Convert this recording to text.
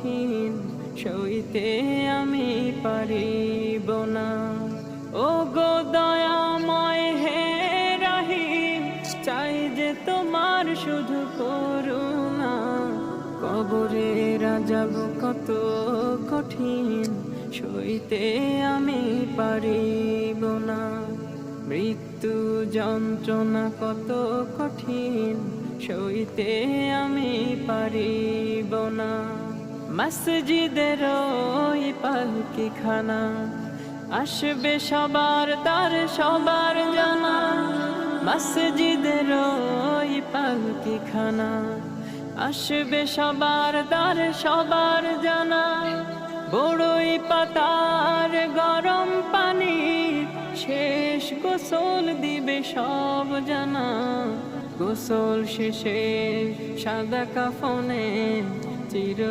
কঠিন সইতে আমি পারিব না। ও গো দয়াময় হে রহিম, চাই যে তোমার শুধু করুণা। কবরে রাজাব কত কঠিন সইতে আমি পারিব না। মৃত্যু যন্ত্রণা কত কঠিন সইতে আমি পারিব না। মসজিদের ওই পালকিখানা আসবে সবার তার সবার জানা। মসজিদের ওই পালকিখানা আসবে সবার তার সবার জানা। বড়ই পাতার গরম পানি শেষ গোসল দিবে সব জানা। গোসল শেষে সাদা কাফনে চির